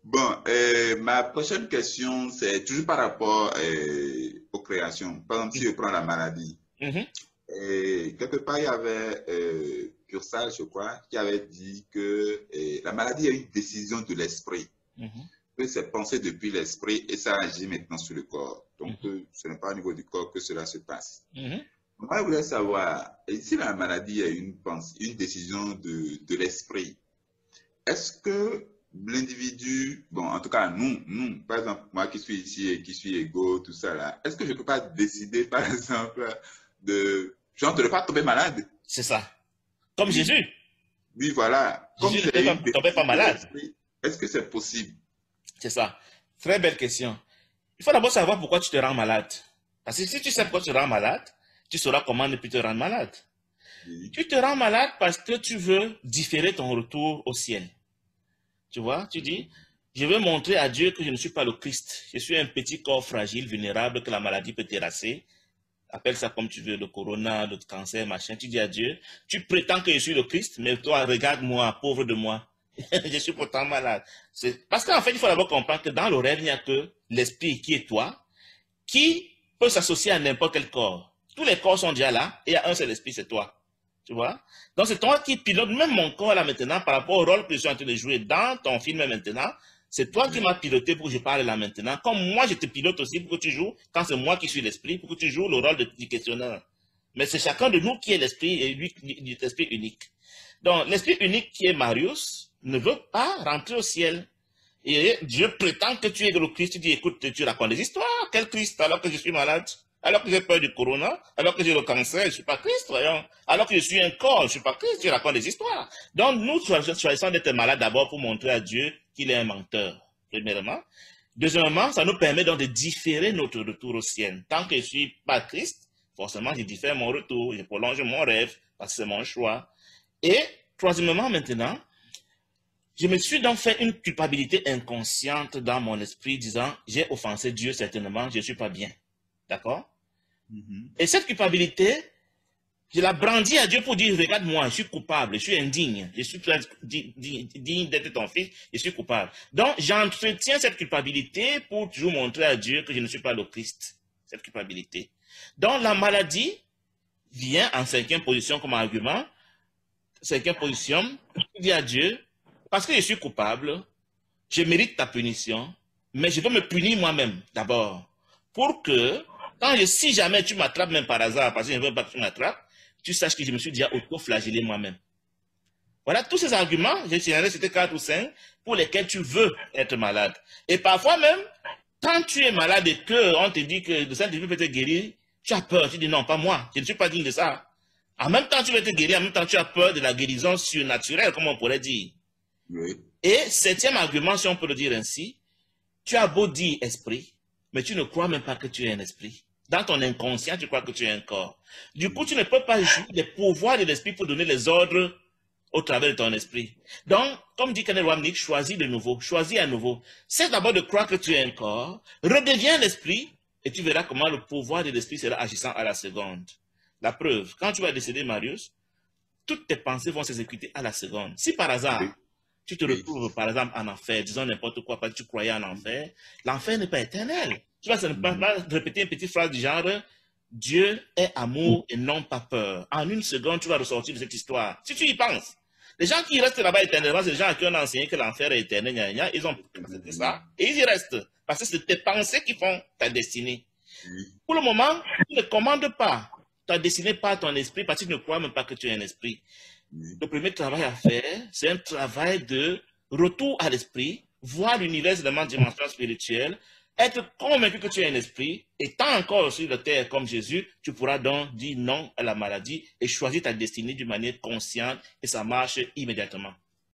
Bon, ma prochaine question, c'est toujours par rapport aux créations. Par exemple, si je prends la maladie, Mhm, quelque part, il y avait Cursal, je crois, qui avait dit que la maladie est une décision de l'esprit, mhm, que c'est pensé depuis l'esprit et ça agit maintenant sur le corps. Donc, mhm, ce n'est pas au niveau du corps que cela se passe. mhm. Moi, je voulais savoir, et si la maladie est une décision de l'esprit, est-ce que l'individu, bon, en tout cas, nous, par exemple, moi qui suis ici et qui suis égaux, tout ça là, est-ce que je ne peux pas décider, par exemple, genre, de ne pas tomber malade? C'est ça. Comme Oui, Jésus. oui, voilà. Comme Jésus ne c'est une tombait pas décision de malade. l'esprit, est-ce que c'est possible? C'est ça. Très belle question. Il faut d'abord savoir pourquoi tu te rends malade. Parce que si tu sais pourquoi tu te rends malade, tu sauras comment ne plus te rendre malade. Oui, Tu te rends malade parce que tu veux différer ton retour au ciel. Tu vois, tu dis, je veux montrer à Dieu que je ne suis pas le Christ. Je suis un petit corps fragile, vulnérable, que la maladie peut terrasser. Appelle ça comme tu veux, le corona, le cancer, machin. Tu dis à Dieu, tu prétends que je suis le Christ, mais toi, regarde-moi, pauvre de moi. Je suis pourtant malade. Parce qu'en fait, il faut d'abord comprendre que dans le rêve, il n'y a que l'esprit qui est toi, qui peut s'associer à n'importe quel corps. Tous les corps sont déjà là, et il y a un seul esprit, c'est toi. Tu vois? Donc c'est toi qui pilote même mon corps là maintenant par rapport au rôle que je suis en train de jouer dans ton film maintenant. C'est toi qui oui, m'as piloté pour que je parle là maintenant. Comme moi, je te pilote aussi pour que tu joues, quand c'est moi qui suis l'esprit, pour que tu joues le rôle du questionneur. Mais c'est chacun de nous qui est l'esprit et lui, l'esprit unique. Donc, l'esprit unique qui est Marius ne veut pas rentrer au ciel. Et Dieu prétend que tu es le Christ. Tu dis, écoute, tu racontes des histoires. Quel Christ alors que je suis malade? Alors que j'ai peur du corona? Alors que j'ai le cancer? Je ne suis pas Christ, voyons. Alors que je suis un corps, je ne suis pas Christ. Tu racontes des histoires. Donc, nous choisissons d'être malades d'abord pour montrer à Dieu qu'il est un menteur, premièrement. Deuxièmement, ça nous permet donc de différer notre retour au ciel. Tant que je ne suis pas Christ, forcément, je diffère mon retour. Je prolonge mon rêve parce que c'est mon choix. Et troisièmement, maintenant, je me suis donc fait une culpabilité inconsciente dans mon esprit disant, j'ai offensé Dieu certainement, je ne suis pas bien. D'accord? mhm, Et cette culpabilité, je la brandis à Dieu pour dire, regarde-moi, je suis coupable, je suis indigne, je suis digne d'être ton fils, je suis coupable. Donc, j'entretiens cette culpabilité pour toujours montrer à Dieu que je ne suis pas le Christ. Cette culpabilité. Donc, la maladie vient en cinquième position comme argument. Cinquième position, je dis à Dieu, parce que je suis coupable, je mérite ta punition, mais je veux me punir moi-même d'abord. Pour que, si jamais tu m'attrapes même par hasard, parce que je ne veux pas que tu m'attrapes, tu saches que je me suis déjà auto-flagellé moi-même. Voilà tous ces arguments, j'ai signalé, c'était 4 ou 5, pour lesquels tu veux être malade. Et parfois même, quand tu es malade et qu'on te dit que le Saint-Esprit peut te guérir, tu as peur, tu dis non, pas moi, je ne suis pas digne de ça. En même temps, tu veux te guérir, en même temps, tu as peur de la guérison surnaturelle, comme on pourrait dire. oui, Et septième argument, si on peut le dire ainsi, tu as beau dire esprit, mais tu ne crois même pas que tu es un esprit. Dans ton inconscient, tu crois que tu es un corps. Du coup, tu ne peux pas jouer les pouvoirs de l'esprit pour donner les ordres au travers de ton esprit. Donc, comme dit Kenneth Wapnick, choisis de nouveau, choisis à nouveau. C'est d'abord de croire que tu es un corps, redeviens l'esprit, et tu verras comment le pouvoir de l'esprit sera agissant à la seconde. La preuve, quand tu vas décéder, Marius, toutes tes pensées vont s'exécuter à la seconde. Si par hasard, oui, tu te oui, retrouves par exemple en enfer, disons n'importe quoi, parce que tu croyais en enfer, l'enfer n'est pas éternel. Tu vas simplement mhm, répéter une petite phrase du genre Dieu est amour et non pas peur. En une seconde, tu vas ressortir de cette histoire. Si tu y penses. Les gens qui restent là-bas éternellement, c'est les gens à qui on a enseigné que l'enfer est éternel, ils ont accepté ça et ils y restent. Parce que c'est tes pensées qui font ta destinée. oui, Pour le moment, tu ne commandes pas ta destinée par ton esprit parce que tu ne crois même pas que tu es un esprit. oui. Le premier travail à faire, c'est un travail de retour à l'esprit, voir l'univers de la dimension spirituelle, être convaincu que tu es un esprit, et tant encore sur la terre comme Jésus, tu pourras donc dire non à la maladie et choisir ta destinée d'une manière consciente et ça marche immédiatement.